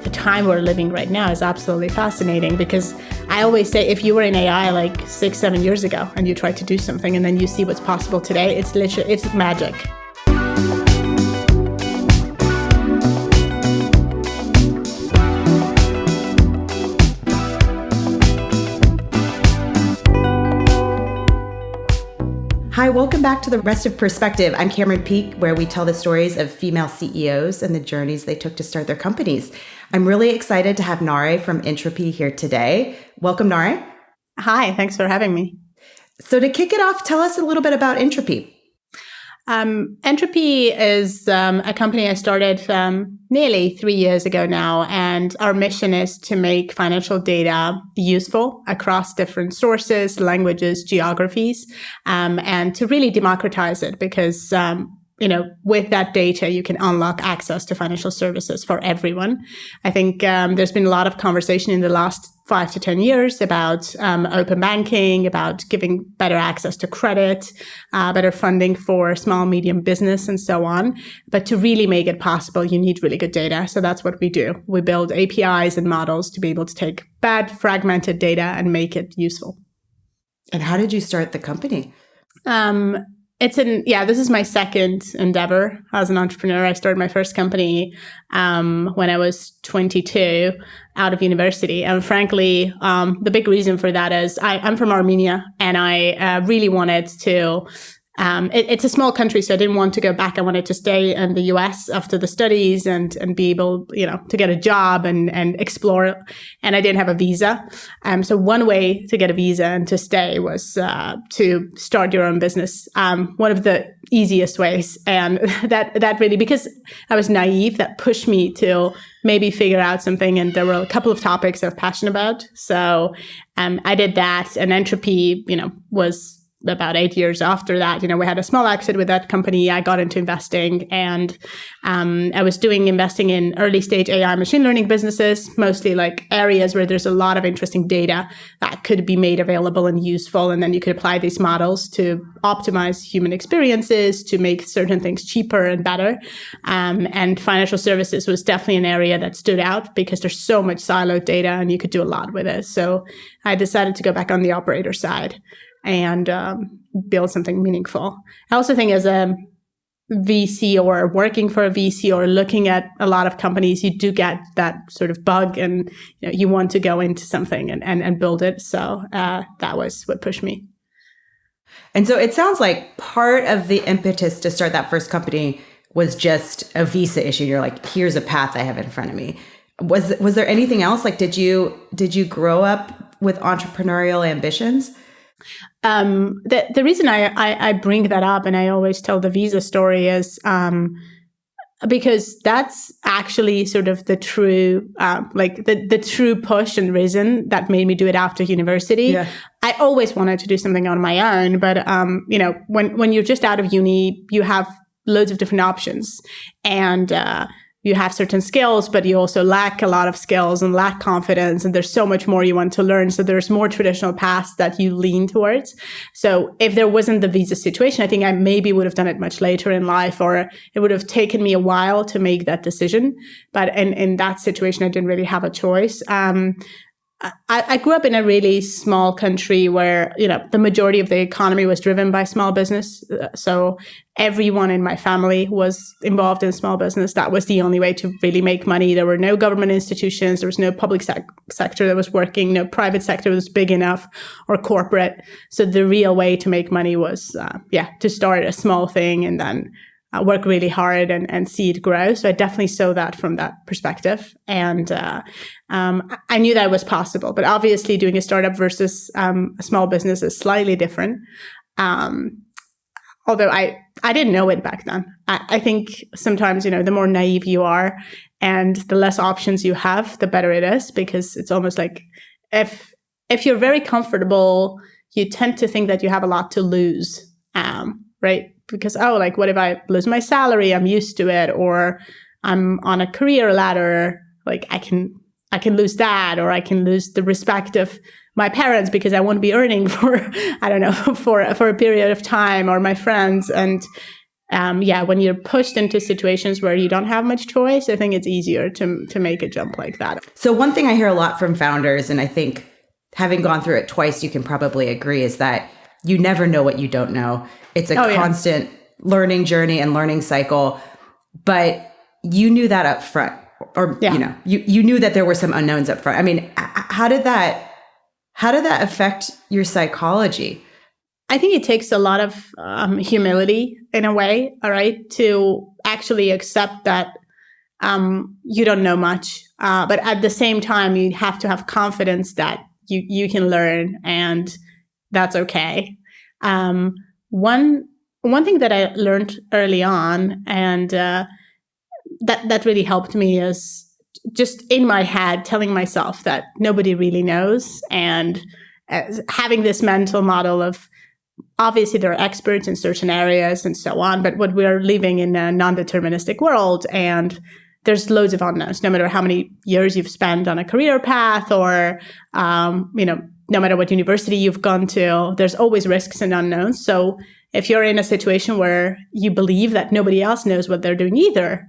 the time we're living right now is absolutely fascinating, because I always say if you were in AI like 6-7 years ago and you tried to do something and then you see what's possible today, it's magic. Hi, welcome back to the Restive Perspective. I'm Cameron Peake, where we tell the stories of female CEOs and the journeys they took to start their companies. I'm really excited to have Nare from Ntropy here today. Welcome, Nare. Hi, thanks for having me. So to kick it off, tell us a little bit about Ntropy. Ntropy is a company I started nearly 3 years ago now, and our mission is to make financial data useful across different sources, languages, geographies, and to really democratize it, because with that data, you can unlock access to financial services for everyone. I think there's been a lot of conversation in the last 5 to 10 years about open banking, about giving better access to credit, better funding for small, medium business, and so on. But to really make it possible, you need really good data. So that's what we do. We build APIs and models to be able to take bad, fragmented data and make it useful. And how did you start the company? This is my second endeavor as an entrepreneur. I started my first company when I was 22 out of university. And frankly, the big reason for that is I'm from Armenia, and I really wanted to it's a small country, so I didn't want to go back. I wanted to stay in the US after the studies and be able, to get a job and explore. And I didn't have a visa. So one way to get a visa and to stay was to start your own business. One of the easiest ways. And that really, because I was naive, that pushed me to maybe figure out something. And there were a couple of topics I was passionate about. So I did that. And Ntropy, was about 8 years after that. We had a small exit with that company. I got into investing, and I was doing investing in early stage AI machine learning businesses, mostly like areas where there's a lot of interesting data that could be made available and useful. And then you could apply these models to optimize human experiences, to make certain things cheaper and better. And financial services was definitely an area that stood out because there's so much siloed data and you could do a lot with it. So I decided to go back on the operator side and build something meaningful. I also think as a VC or working for a VC or looking at a lot of companies, you do get that sort of bug, and you want to go into something and build it. So that was what pushed me. And so it sounds like part of the impetus to start that first company was just a visa issue. You're like, here's a path I have in front of me. Was there anything else? Like, did you grow up with entrepreneurial ambitions? The reason I bring that up, and I always tell the visa story, is because that's actually sort of the true, the true push and reason that made me do it after university. Yeah. I always wanted to do something on my own, but when you're just out of uni, you have loads of different options, and you have certain skills, but you also lack a lot of skills and lack confidence. And there's so much more you want to learn. So there's more traditional paths that you lean towards. So if there wasn't the visa situation, I think I maybe would have done it much later in life, or it would have taken me a while to make that decision. But in that situation, I didn't really have a choice. I grew up in a really small country where, the majority of the economy was driven by small business. So everyone in my family was involved in small business. That was the only way to really make money. There were no government institutions. There was no public sector that was working. No private sector was big enough, or corporate. So the real way to make money was, to start a small thing and then work really hard and see it grow. So I definitely saw that from that perspective. And I knew that was possible. But obviously doing a startup versus a small business is slightly different. Although I didn't know it back then. I think sometimes, the more naive you are and the less options you have, the better it is, because it's almost like if you're very comfortable, you tend to think that you have a lot to lose, right? Because, what if I lose my salary? I'm used to it. Or I'm on a career ladder. Like I can lose that, or I can lose the respect of my parents because I won't be earning for, for a period of time, or my friends. And when you're pushed into situations where you don't have much choice, I think it's easier to make a jump like that. So one thing I hear a lot from founders, and I think having gone through it twice, you can probably agree, is that you never know what you don't know. It's a constant learning journey and learning cycle. But you knew that up front, or you knew that there were some unknowns up front. I mean, how did that affect your psychology? I think it takes a lot of humility in a way, all right, to actually accept that you don't know much. But at the same time, you have to have confidence that you can learn, and that's okay. One thing that I learned early on, and that really helped me, is just in my head telling myself that nobody really knows, and having this mental model of, obviously there are experts in certain areas and so on, but what we're living in a non-deterministic world, and there's loads of unknowns, no matter how many years you've spent on a career path, or no matter what university you've gone to, there's always risks and unknowns. So if you're in a situation where you believe that nobody else knows what they're doing either,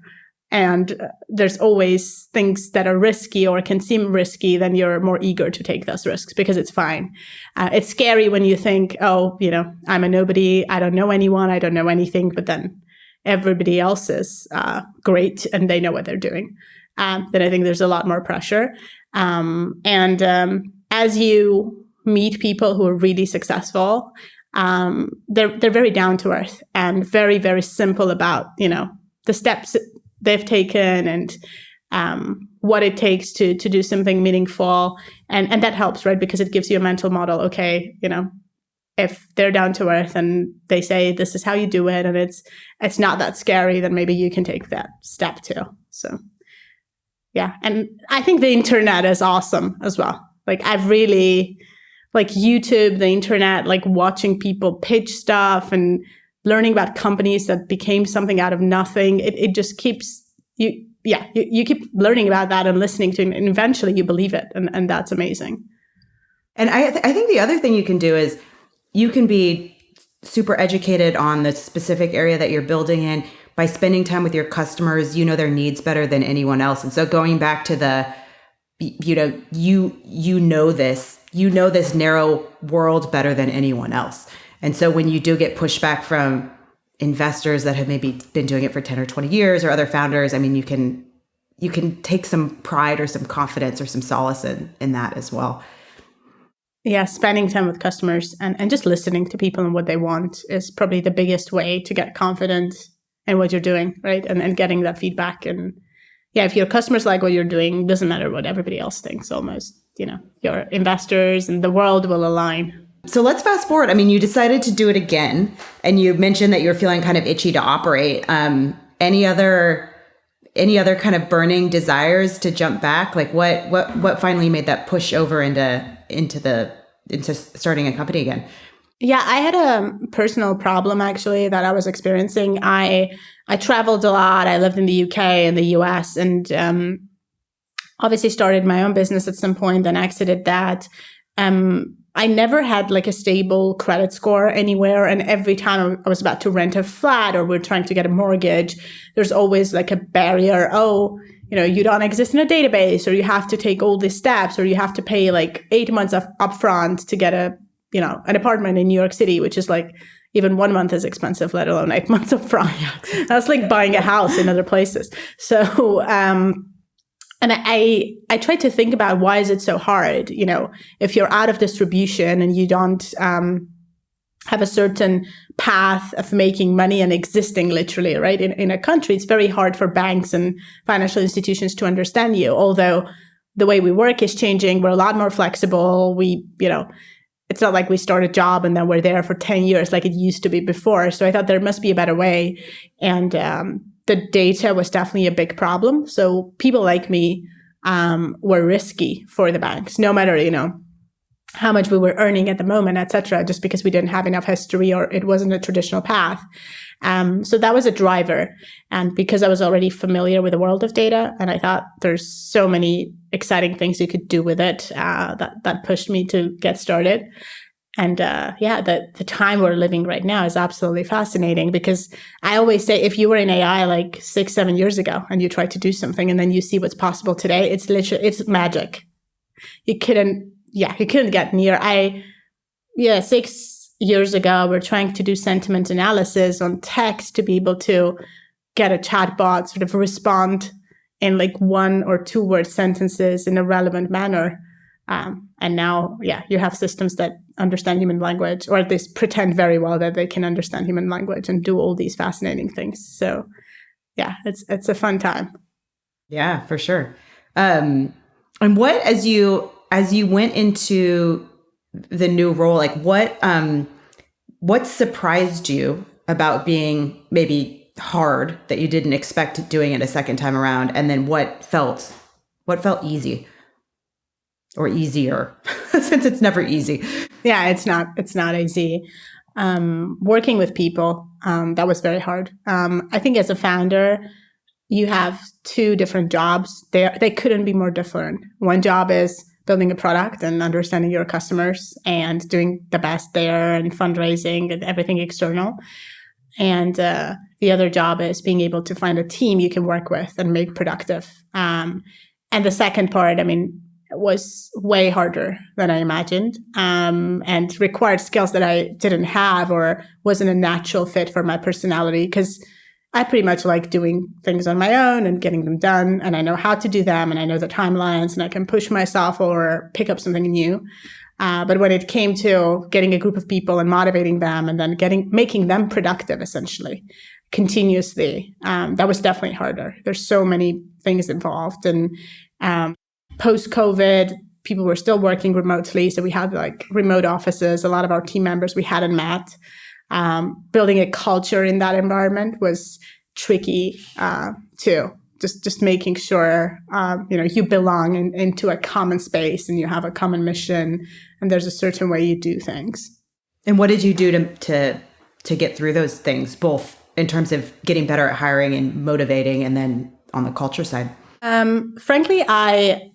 and there's always things that are risky or can seem risky, then you're more eager to take those risks because it's fine. It's scary when you think, I'm a nobody, I don't know anyone, I don't know anything, but then everybody else is great and they know what they're doing. Then I think there's a lot more pressure. As you meet people who are really successful, they're very down to earth and very, very simple about, the steps they've taken and what it takes to do something meaningful. And that helps, right? Because it gives you a mental model. Okay, if they're down to earth and they say this is how you do it, and it's not that scary, then maybe you can take that step too. So yeah. And I think the internet is awesome as well. Like I've really, like YouTube, the internet, like watching people pitch stuff and learning about companies that became something out of nothing. It just keeps you keep learning about that and listening to it, and eventually you believe it. And that's amazing. And I think the other thing you can do is you can be super educated on the specific area that you're building in by spending time with your customers. You know their needs better than anyone else. And so going back to the, you know this narrow world better than anyone else. And so when you do get pushback from investors that have maybe been doing it for 10 or 20 years, or other founders, I mean, you can take some pride or some confidence or some solace in that as well. Yeah, spending time with customers and just listening to people and what they want is probably the biggest way to get confident in what you're doing, right? And getting that feedback. And yeah, if your customers like what you're doing, doesn't matter what everybody else thinks almost, your investors and the world will align. So let's fast forward. I mean, you decided to do it again, and you mentioned that you're feeling kind of itchy to operate. Any other kind of burning desires to jump back? Like what finally made that push over into starting a company again? Yeah, I had a personal problem actually that I was experiencing. I traveled a lot. I lived in the UK and the US, and obviously started my own business at some point, then exited that. I never had like a stable credit score anywhere. And every time I was about to rent a flat or we're trying to get a mortgage, there's always like a barrier. Oh, you don't exist in a database, or you have to take all these steps, or you have to pay like 8 months upfront to get an apartment in New York City, which is like even 1 month is expensive, let alone 8 months upfront. That's like buying a house in other places. So, and I tried to think about why is it so hard? If you're out of distribution and you don't have a certain path of making money and existing literally, right? In a country, it's very hard for banks and financial institutions to understand you. Although the way we work is changing. We're a lot more flexible. It's not like we start a job and then we're there for 10 years like it used to be before. So I thought there must be a better way. And the data was definitely a big problem. So people like me were risky for the banks, no matter, how much we were earning at the moment, et cetera, just because we didn't have enough history or it wasn't a traditional path. So that was a driver. And because I was already familiar with the world of data, and I thought there's so many exciting things you could do with it, that pushed me to get started. the time we're living right now is absolutely fascinating, because I always say, if you were in AI like 6-7 years ago and you tried to do something and then you see what's possible today, it's magic. You couldn't get near. 6 years ago, we're trying to do sentiment analysis on text to be able to get a chatbot sort of respond in like 1 or 2 word sentences in a relevant manner. And now, you have systems that understand human language, or at least pretend very well that they can understand human language and do all these fascinating things. So, it's a fun time. Yeah, for sure. And what, as you went into the new role, like what surprised you about being maybe hard that you didn't expect doing it a second time around, and then what felt easy? Or easier, since it's never easy. Yeah, it's not easy. Working with people, that was very hard. I think as a founder, you have 2 different jobs. They couldn't be more different. One job is building a product and understanding your customers and doing the best there and fundraising and everything external. And the other job is being able to find a team you can work with and make productive. And the second part, was way harder than I imagined, and required skills that I didn't have or wasn't a natural fit for my personality, because I pretty much like doing things on my own and getting them done, and I know how to do them, and I know the timelines, and I can push myself or pick up something new. But when it came to getting a group of people and motivating them and then making them productive, essentially, continuously, that was definitely harder. There's so many things involved, and post-COVID, people were still working remotely. So we had like remote offices. A lot of our team members we hadn't met. Building a culture in that environment was tricky too. Just making sure you belong into a common space and you have a common mission and there's a certain way you do things. And what did you do to get through those things, both in terms of getting better at hiring and motivating, and then on the culture side? Frankly, I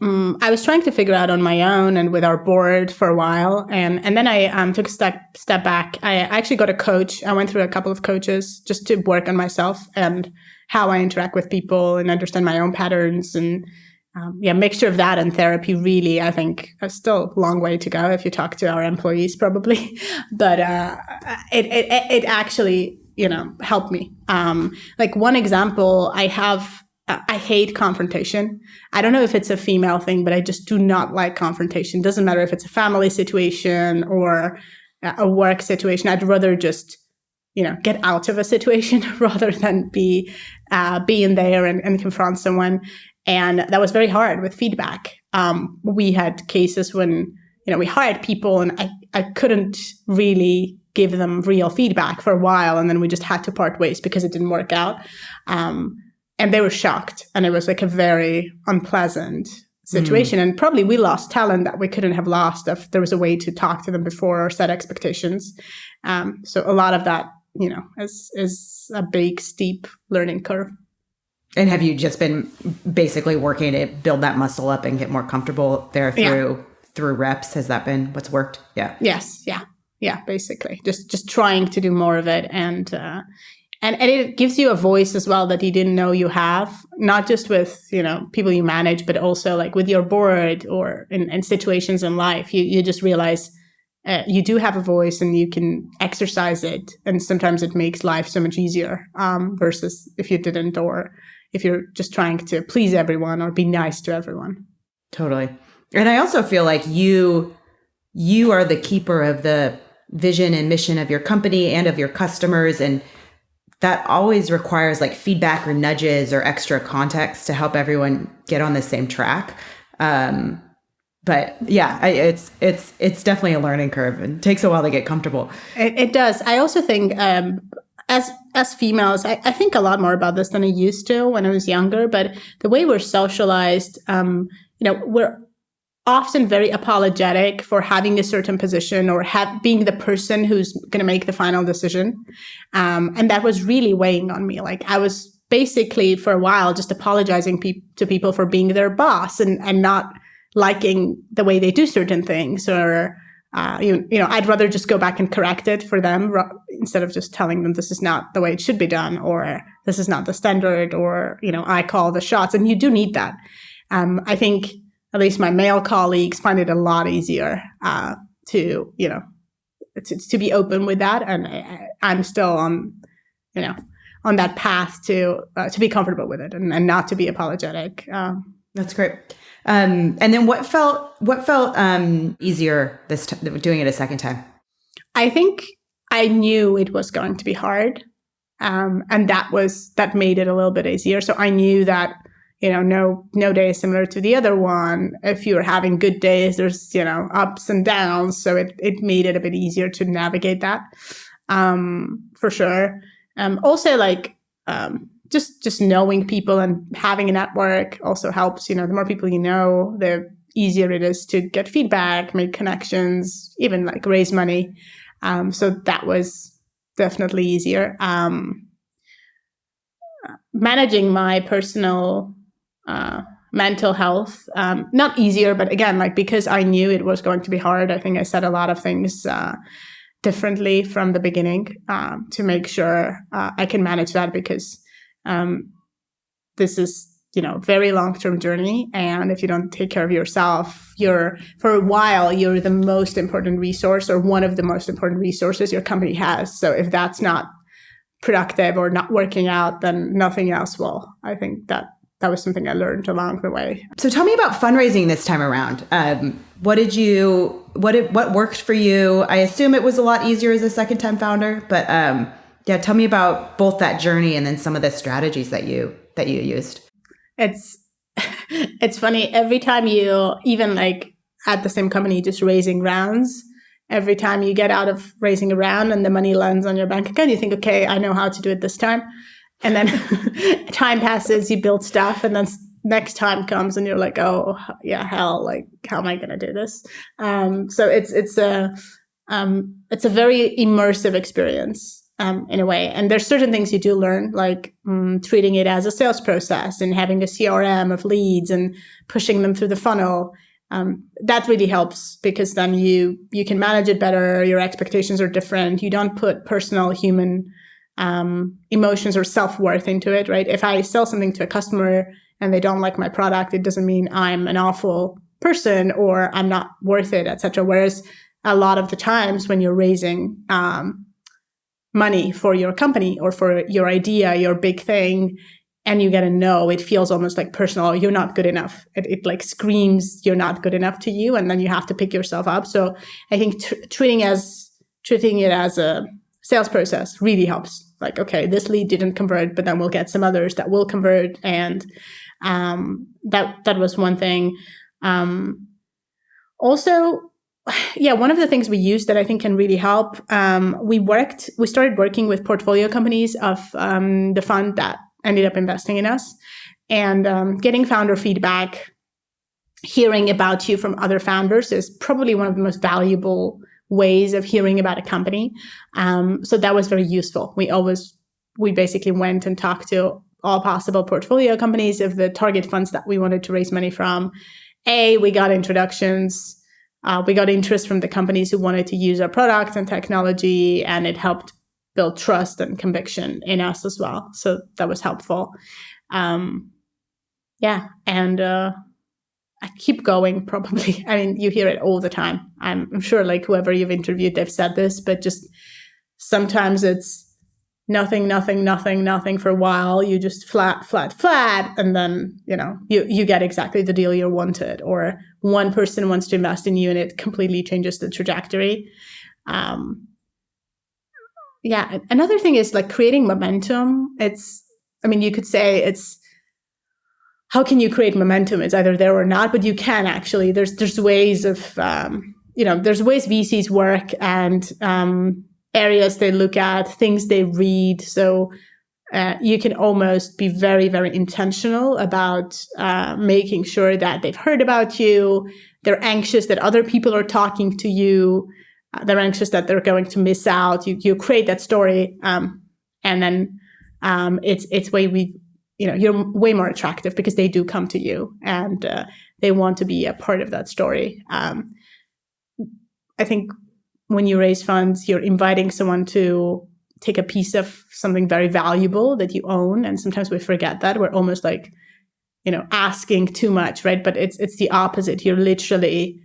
was trying to figure out on my own and with our board for a while. And then I took a step back. I actually got a coach. I went through a couple of coaches just to work on myself and how I interact with people and understand my own patterns. And mixture of that and therapy, really, I think there's still a long way to go if you talk to our employees, probably. But it actually, helped me. Like one example I hate confrontation. I don't know if it's a female thing, but I just do not like confrontation. Doesn't matter if it's a family situation or a work situation. I'd rather just, get out of a situation rather than be in there and confront someone. And that was very hard with feedback. We had cases when, we hired people and I couldn't really give them real feedback for a while. And then we just had to part ways because it didn't work out. And they were shocked. And it was like a very unpleasant situation. And probably we lost talent that we couldn't have lost if there was a way to talk to them before or set expectations. So a lot of that, is a big, steep learning curve. And have you just been basically working to build that muscle up and get more comfortable there through reps? Has that been what's worked? Yeah. Yes. Yeah. Yeah. Basically just trying to do more of it. And it gives you a voice as well that you didn't know you have, not just with, people you manage, but also like with your board or in situations in life. You just realize you do have a voice and you can exercise it. And sometimes it makes life so much easier versus if you didn't, or if you're just trying to please everyone or be nice to everyone. Totally. And I also feel like you are the keeper of the vision and mission of your company and of your customers. And that always requires like feedback or nudges or extra context to help everyone get on the same track. But yeah, it's definitely a learning curve and takes a while to get comfortable. It does. I also think as females, I think a lot more about this than I used to when I was younger. But the way we're socialized, we're often very apologetic for having a certain position or being the person who's going to make the final decision. And that was really weighing on me. Like I was basically for a while just apologizing to people for being their boss and not liking the way they do certain things or I'd rather just go back and correct it for them instead of just telling them this is not the way it should be done, or this is not the standard, or, I call the shots. And you do need that. I think at least my male colleagues find it a lot easier to be open with that. And I'm still on that path to be comfortable with it and not to be apologetic. That's great. And then what felt easier this time, doing it a second time? I think I knew it was going to be hard. And that made it a little bit easier. So I knew that, no day is similar to the other one. If you're having good days, there's, ups and downs. So it made it a bit easier to navigate that, for sure. Also, just knowing people and having a network also helps. The more people you know, the easier it is to get feedback, make connections, even raise money. So that was definitely easier. Managing my personal mental health, not easier, but again, because I knew it was going to be hard, I think I said a lot of things differently from the beginning to make sure I can manage that, because this is, very long-term journey. And if you don't take care of yourself, for a while, you're the most important resource, or one of the most important resources your company has. So if that's not productive or not working out, then nothing else will. I think that was something I learned along the way. So tell me about fundraising this time around. What worked for you? I assume it was a lot easier as a second-time founder, but tell me about both that journey and then some of the strategies that you used. It's funny, every time you, even at the same company, just raising rounds, every time you get out of raising a round and the money lands on your bank account, you think, okay, I know how to do it this time. And then time passes, you build stuff, and then next time comes and you're like, oh yeah, hell, how am I going to do this? So it's a very immersive experience in a way. And there's certain things you do learn, treating it as a sales process and having a CRM of leads and pushing them through the funnel. That really helps, because then you can manage it better. Your expectations are different. You don't put personal human emotions or self-worth into it, right? If I sell something to a customer and they don't like my product, it doesn't mean I'm an awful person or I'm not worth it, etc. Whereas a lot of the times when you're raising money for your company or for your idea, your big thing, and you get a no, it feels almost personal. You're not good enough. It screams you're not good enough to you, and then you have to pick yourself up. So I think treating it as a sales process really helps. Okay, this lead didn't convert, but then we'll get some others that will convert, and that was one thing. Also, one of the things we used that I think can really help. We started working with portfolio companies of the fund that ended up investing in us, and getting founder feedback, hearing about you from other founders is probably one of the most valuable ways of hearing about a company. So that was very useful. We basically went and talked to all possible portfolio companies of the target funds that we wanted to raise money from. We got introductions. We got interest from the companies who wanted to use our product and technology, and it helped build trust and conviction in us as well. So that was helpful. And I keep going, probably. I mean, you hear it all the time. I'm sure whoever you've interviewed, they've said this, but just sometimes it's nothing for a while. You just flat. And then, you get exactly the deal you wanted, or one person wants to invest in you and it completely changes the trajectory. Another thing is creating momentum. You could say it's, how can you create momentum? It's either there or not, but you can actually. There's ways of, there's ways VCs work, and areas they look at, things they read. So you can almost be very, very intentional about making sure that they've heard about you. They're anxious that other people are talking to you. They're anxious that they're going to miss out. You create that story, and then it's you're way more attractive because they do come to you and they want to be a part of that story. I think when you raise funds, you're inviting someone to take a piece of something very valuable that you own. And sometimes we forget that. We're almost like, asking too much, right? But it's the opposite. You're literally,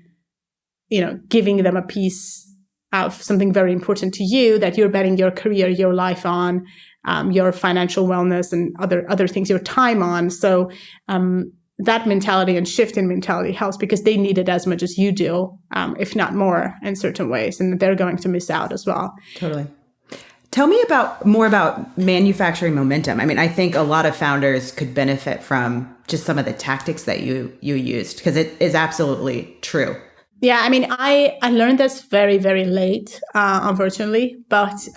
giving them a piece of something very important to you that you're betting your career, your life on, your financial wellness and other things, your time on. So that mentality and shift in mentality helps because they need it as much as you do, if not more in certain ways, and they're going to miss out as well. Totally. Tell me more about manufacturing momentum. I mean, I think a lot of founders could benefit from just some of the tactics that you used, because it is absolutely true. Yeah, I mean, I learned this very, very late, unfortunately, but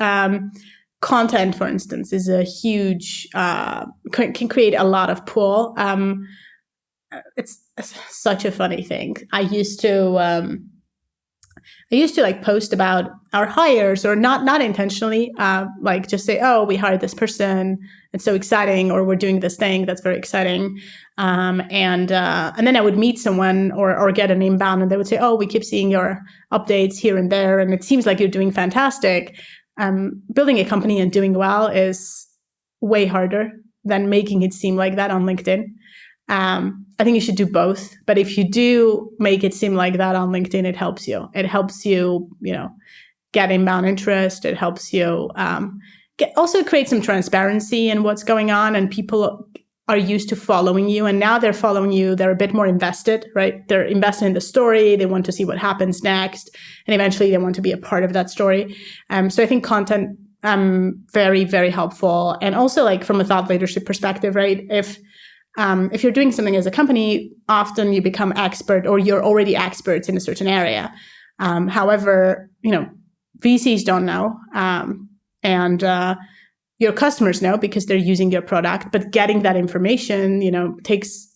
content, for instance, is a huge, can create a lot of pull. It's such a funny thing. I used to like post about our hires, or not intentionally, like just say, oh, we hired this person, it's so exciting, or we're doing this thing that's very exciting. And then I would meet someone or get an inbound, and they would say, oh, we keep seeing your updates here and there, and it seems like you're doing fantastic. Building a company and doing well is way harder than making it seem like that on LinkedIn. I think you should do both. But if you do make it seem like that on LinkedIn, it helps you. It helps you, get inbound interest. It helps you also create some transparency in what's going on. And people are used to following you. And now they're following you. They're a bit more invested, right? They're invested in the story. They want to see what happens next. And eventually they want to be a part of that story. So I think content, very, very helpful. And also like from a thought leadership perspective, right? If you're doing something as a company, often you become expert or you're already experts in a certain area. However, VCs don't know, and your customers know because they're using your product. But getting that information, takes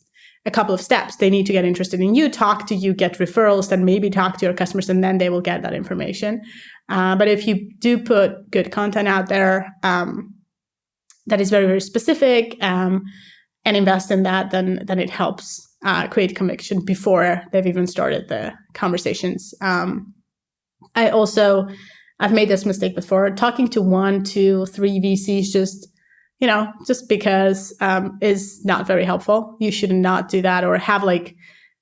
a couple of steps. They need to get interested in you, talk to you, get referrals, then maybe talk to your customers, and then they will get that information. But if you do put good content out there that is very, very specific, and invest in that, then it helps create conviction before they've even started the conversations. I've made this mistake before, talking to 1, 2, 3 VCs just because is not very helpful. You should not do that, or have like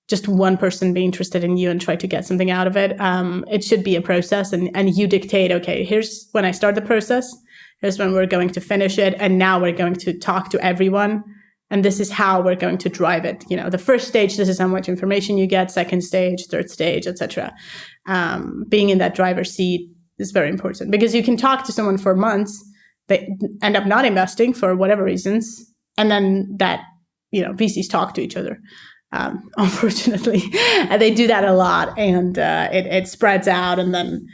just one person be interested in you and try to get something out of it. It should be a process, and you dictate, okay, here's when I start the process, here's when we're going to finish it, and now we're going to talk to everyone. And this is how we're going to drive it. The first stage, this is how much information you get. Second stage, third stage, etc. Being in that driver's seat is very important, because you can talk to someone for months, they end up not investing for whatever reasons, and then that VCs talk to each other. Unfortunately, and they do that a lot, and it spreads out, and then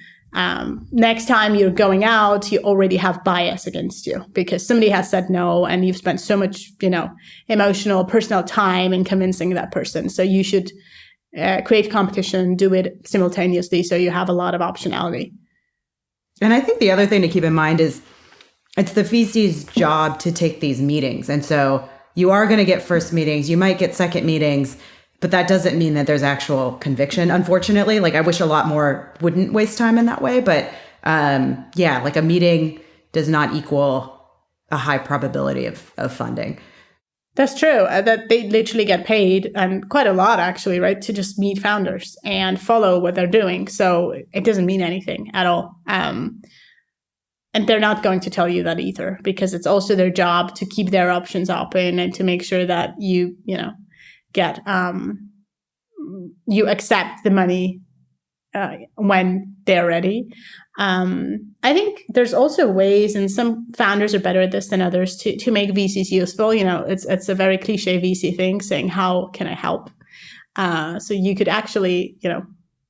next time you're going out, you already have bias against you because somebody has said no, and you've spent so much, emotional, personal time in convincing that person. So you should create competition, do it simultaneously, so you have a lot of optionality. And I think the other thing to keep in mind is it's the VC's job to take these meetings. And so you are going to get first meetings, you might get second meetings, but that doesn't mean that there's actual conviction, unfortunately. Like, I wish a lot more wouldn't waste time in that way. But like a meeting does not equal a high probability of funding. That's true. That they literally get paid, and quite a lot actually, right, to just meet founders and follow what they're doing. So it doesn't mean anything at all. And they're not going to tell you that either, because it's also their job to keep their options open and to make sure that you get you accept the money when they're ready. I think there's also ways, and some founders are better at this than others, to make VCs useful. It's a very cliche VC thing, saying, how can I help? So you could actually,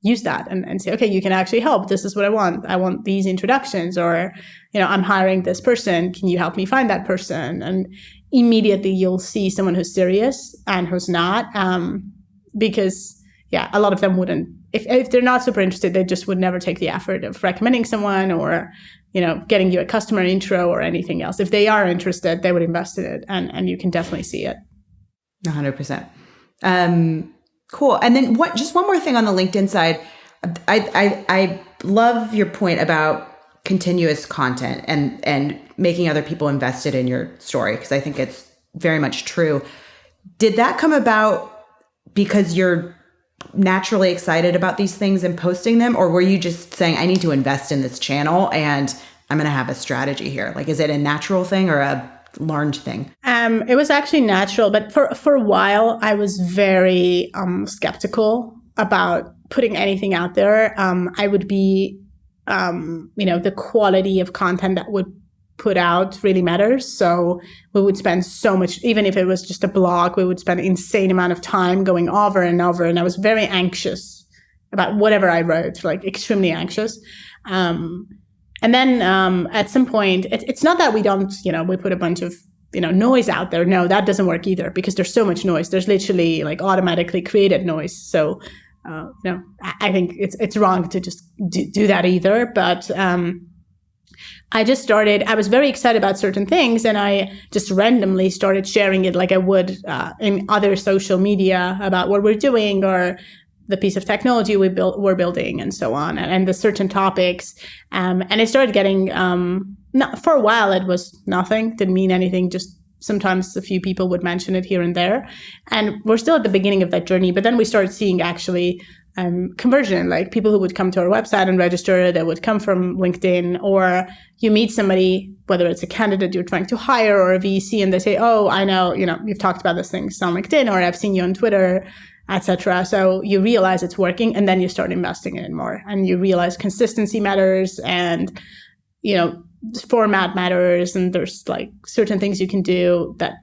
use that and say, okay, you can actually help. This is what I want. I want these introductions, or, I'm hiring this person. Can you help me find that person? And immediately you'll see someone who's serious and who's not, because a lot of them wouldn't, if they're not super interested, they just would never take the effort of recommending someone or, getting you a customer intro or anything else. If they are interested, they would invest in it, and you can definitely see it. 100%. Cool. And then just one more thing on the LinkedIn side. I love your point about continuous content and making other people invested in your story, because I think it's very much true. Did that come about because you're naturally excited about these things and posting them, or were you just saying, I need to invest in this channel and I'm going to have a strategy here? Like, is it a natural thing or a learned thing? It was actually natural, but for a while I was very skeptical about putting anything out there. I would be, the quality of content that would put out really matters. So we would spend so much, even if it was just a blog, we would spend an insane amount of time going over and over. And I was very anxious about whatever I wrote, like extremely anxious. And then at some point, it's not that we don't, we put a bunch of, noise out there. No, that doesn't work either, because there's so much noise. There's literally like automatically created noise. So, I think it's wrong to just do that either. But I was very excited about certain things, and I just randomly started sharing it like I would in other social media about what we're doing or the piece of technology we're building and so on, and the certain topics. And it started getting, for a while it was nothing, didn't mean anything, just sometimes a few people would mention it here and there. And we're still at the beginning of that journey, but then we started seeing actually conversion, like people who would come to our website and register, that would come from LinkedIn, or you meet somebody, whether it's a candidate you're trying to hire or a VC, and they say, oh, I know, you've talked about this thing on LinkedIn, or I've seen you on Twitter, etc. So you realize it's working, and then you start investing in it more, and you realize consistency matters, and format matters, and there's like certain things you can do that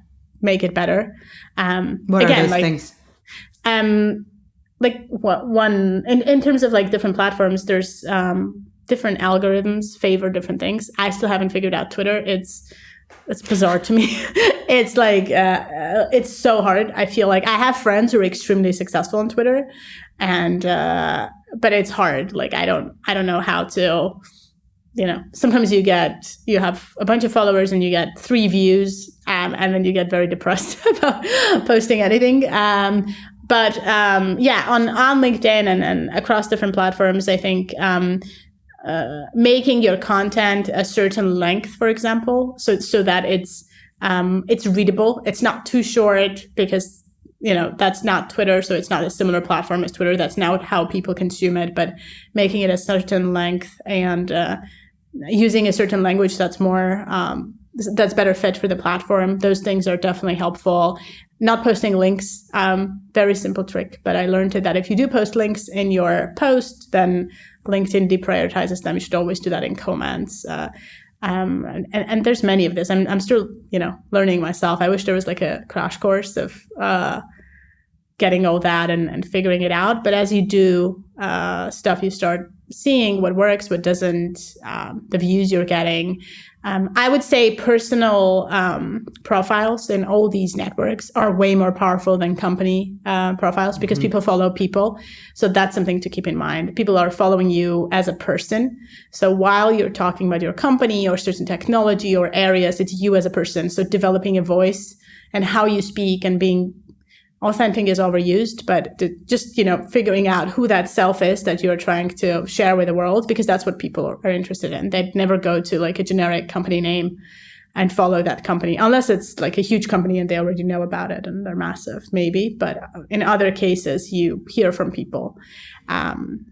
make it better. What are those things? Like one in terms of like different platforms, there's different algorithms favor different things. I still haven't figured out Twitter. It's bizarre to me. It's like it's so hard. I feel like I have friends who are extremely successful on Twitter, and but it's hard. Like I don't know how to. Sometimes you have a bunch of followers and you get 3 views, and then you get very depressed about posting anything. But on LinkedIn and across different platforms, I think making your content a certain length, for example, so that it's readable. It's not too short, because that's not Twitter, so it's not a similar platform as Twitter. That's not how people consume it. But making it a certain length and using a certain language that's more that's better fit for the platform. Those things are definitely helpful. Not posting links, very simple trick, but I learned that if you do post links in your post, then LinkedIn deprioritizes them. You should always do that in comments. And there's many of this. I'm still, learning myself. I wish there was like a crash course of getting all that and figuring it out. But as you do stuff, you start seeing what works, what doesn't, the views you're getting. I would say personal profiles in all these networks are way more powerful than company profiles, because people follow people. So that's something to keep in mind. People are following you as a person. So while you're talking about your company or certain technology or areas, it's you as a person. So developing a voice and how you speak and being authentic is overused, but just, figuring out who that self is that you're trying to share with the world, because that's what people are interested in. They'd never go to like a generic company name and follow that company, unless it's like a huge company and they already know about it and they're massive, maybe. But in other cases, you hear from people.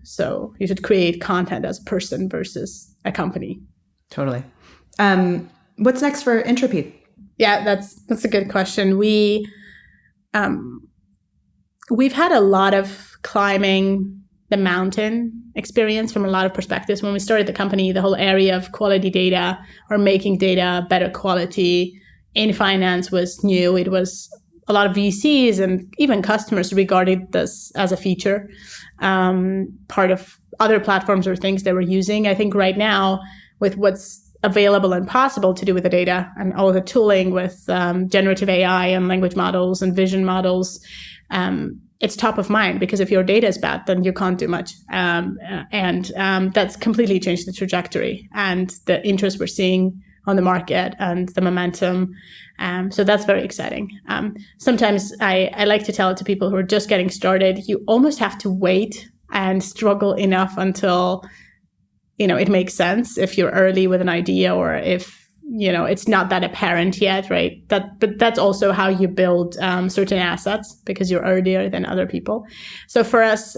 So you should create content as a person versus a company. Totally. What's next for Ntropy? Yeah, that's a good question. We've had a lot of climbing the mountain experience from a lot of perspectives. When we started the company, the whole area of quality data or making data better quality in finance was new. It was a lot of VCs and even customers regarded this as a feature, part of other platforms or things they were using. I think right now, with what's available and possible to do with the data and all the tooling with generative AI and language models and vision models, it's top of mind, because if your data is bad, then you can't do much. And that's completely changed the trajectory and the interest we're seeing on the market and the momentum. So that's very exciting. Sometimes I like to tell it to people who are just getting started, you almost have to wait and struggle enough until, it makes sense if you're early with an idea or if, it's not that apparent yet, right? But that's also how you build certain assets because you're earlier than other people. So for us,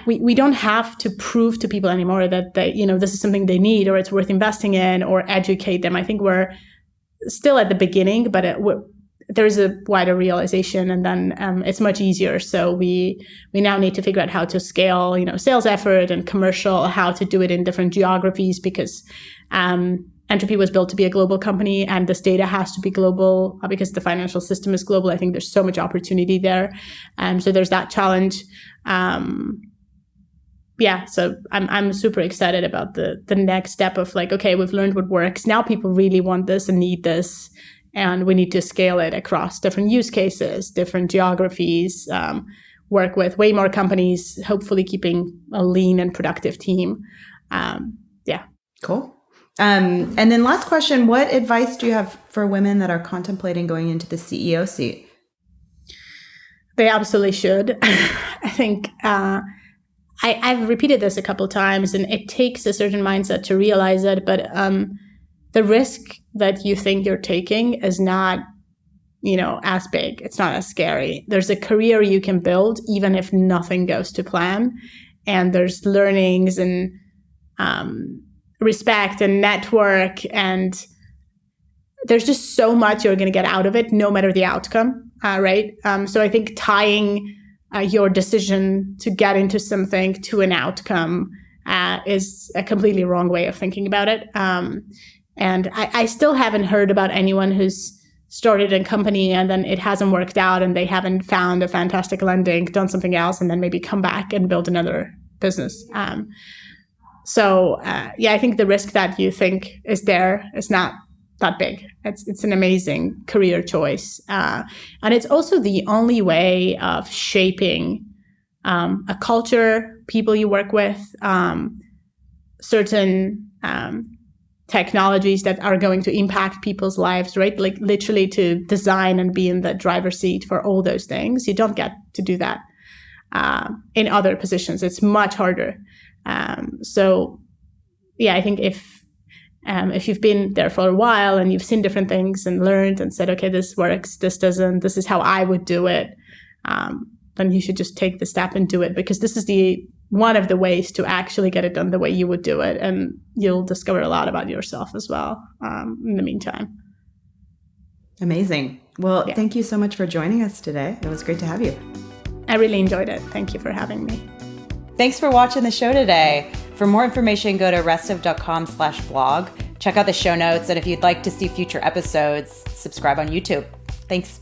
we don't have to prove to people anymore that this is something they need or it's worth investing in or educate them. I think we're still at the beginning, but there's a wider realization, and then it's much easier. So we now need to figure out how to scale, sales effort and commercial, how to do it in different geographies, because Ntropy was built to be a global company, and this data has to be global because the financial system is global. I think there's so much opportunity there. So there's that challenge. So I'm super excited about the next step of okay, we've learned what works. Now people really want this and need this, and we need to scale it across different use cases, different geographies, work with way more companies, hopefully keeping a lean and productive team. Cool. And then last question, what advice do you have for women that are contemplating going into the CEO seat? They absolutely should. I think I've repeated this a couple of times, and it takes a certain mindset to realize it. But the risk that you think you're taking is not, as big. It's not as scary. There's a career you can build even if nothing goes to plan. And there's learnings and respect and network. And there's just so much you're going to get out of it, no matter the outcome, right? So I think tying your decision to get into something to an outcome is a completely wrong way of thinking about it. And I still haven't heard about anyone who's started a company and then it hasn't worked out and they haven't found a fantastic landing, done something else, and then maybe come back and build another business. I think the risk that you think is there is not that big. It's an amazing career choice. And it's also the only way of shaping a culture, people you work with, certain technologies that are going to impact people's lives, right? Like literally to design and be in the driver's seat for all those things. You don't get to do that in other positions. It's much harder. I think if you've been there for a while and you've seen different things and learned and said, okay, this works, this doesn't, this is how I would do it, then you should just take the step and do it, because this is one of the ways to actually get it done the way you would do it. And you'll discover a lot about yourself as well in the meantime. Amazing. Well, Thank you so much for joining us today. It was great to have you. I really enjoyed it. Thank you for having me. Thanks for watching the show today. For more information, go to restive.com/blog. Check out the show notes. And if you'd like to see future episodes, subscribe on YouTube. Thanks.